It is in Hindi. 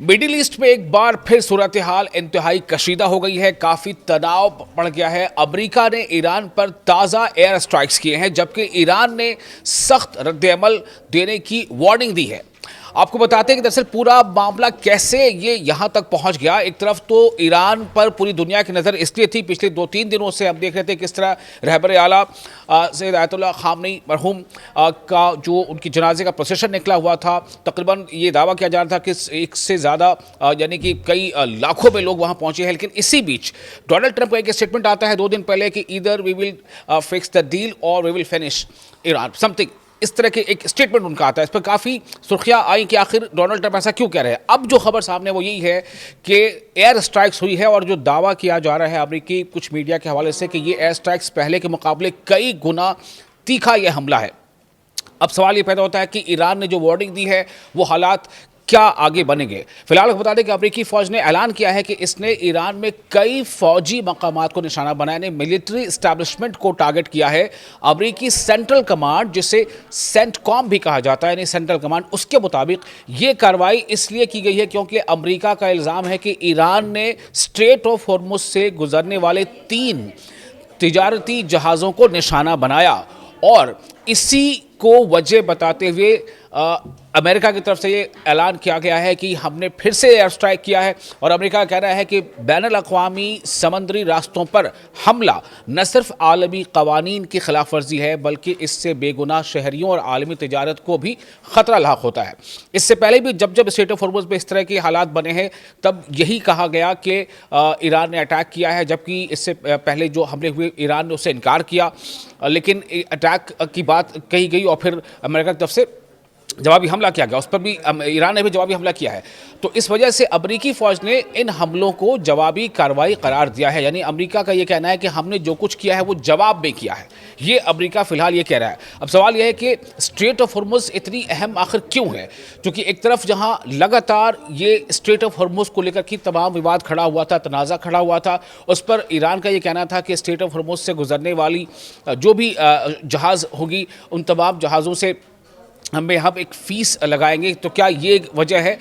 मिडिल ईस्ट में एक बार फिर सूरत हाल इंतहाई कशीदा हो गई है। काफी तनाव बढ़ गया है। अमेरिका ने ईरान पर ताज़ा एयर स्ट्राइक्स किए हैं, जबकि ईरान ने सख्त रद्द-ए-अमल देने की वार्निंग दी है। आपको बताते हैं कि दरअसल पूरा मामला कैसे ये यहाँ तक पहुँच गया। एक तरफ तो ईरान पर पूरी दुनिया की नज़र इसलिए थी, पिछले 2-3 दिनों से हम देख रहे थे किस तरह रहबर आला सैयद आयतुल्लाह खामनी मरहूम का जो उनकी जनाजे का प्रोसेशन निकला हुआ था। तकरीबन ये दावा किया जा रहा था कि एक से ज़्यादा यानी कि कई लाखों में लोग वहाँ पहुँचे हैं। लेकिन इसी बीच डोनाल्ड ट्रंप का एक स्टेटमेंट आता है 2 दिन पहले कि either we will fix the deal और we will finish Iran something, इस तरह के एक स्टेटमेंट उनका आता है। इस पर काफ़ी सुर्खियां आई कि आखिर डोनाल्ड ट्रंप ऐसा क्यों कह रहे हैं। अब जो खबर सामने वो यही है कि एयर स्ट्राइक्स हुई है और जो दावा किया जा रहा है अमेरिकी कुछ मीडिया के हवाले से कि ये एयर स्ट्राइक्स पहले के मुकाबले कई गुना तीखा ये हमला है। अब सवाल ये पैदा होता है कि ईरान ने जो वार्निंग दी है वो हालात क्या आगे बनेंगे। फिलहाल बता दें कि अमेरिकी फौज ने ऐलान किया है कि इसने ईरान में कई फौजी मकामात को निशाना बनाने, मिलिट्री इस्टेब्लिशमेंट को टारगेट किया है। अमेरिकी सेंट्रल कमांड, जिसे सेंटकॉम भी कहा जाता है, यानी सेंट्रल कमांड, उसके मुताबिक ये कार्रवाई इसलिए की गई है क्योंकि अमेरिका का इल्ज़ाम है कि ईरान ने स्ट्रेट ऑफ हॉर्मुज से गुजरने वाले 3 तिजारती जहाज़ों को निशाना बनाया और इसी को वजह बताते हुए अमेरिका की तरफ से ये ऐलान किया गया है कि हमने फिर से एयर स्ट्राइक किया है। और अमेरिका का कहना है कि बैनुल अक़वामी समंदरी रास्तों पर हमला न सिर्फ आलमी कवानीन की खिलाफ वर्जी है, बल्कि इससे बेगुनाह शहरियों और आलमी तिजारत को भी ख़तरा लाक होता है। इससे पहले भी जब जब स्ट्रेट ऑफ हॉर्मुज़ में इस तरह के हालात बने हैं तब यही कहा गया कि ईरान ने अटैक किया है, जबकि इससे पहले जो हमले हुए ईरान ने उससे इनकार किया। लेकिन अटैक की बात कही गई और फिर अमेरिका की तरफ से जवाबी हमला किया गया, उस पर भी ईरान ने भी जवाबी हमला किया है। तो इस वजह से अमेरिकी फ़ौज ने इन हमलों को जवाबी कार्रवाई करार दिया है। यानी अमेरिका का ये कहना है कि हमने जो कुछ किया है वो जवाब में किया है। ये अमेरिका फ़िलहाल ये कह रहा है। अब सवाल यह है कि स्ट्रेट ऑफ हॉर्मुज़ इतनी अहम आखिर क्यों है, क्योंकि एक तरफ जहाँ लगातार ये स्ट्रेट ऑफ हॉर्मुज़ को लेकर की तमाम विवाद खड़ा हुआ था, तनाज़ा खड़ा हुआ था, उस पर ईरान का ये कहना था कि स्ट्रेट ऑफ हॉर्मुज़ से गुजरने वाली जो भी जहाज़ होगी उन तमाम जहाज़ों से हम एक फ़ीस लगाएंगे। तो क्या ये वजह है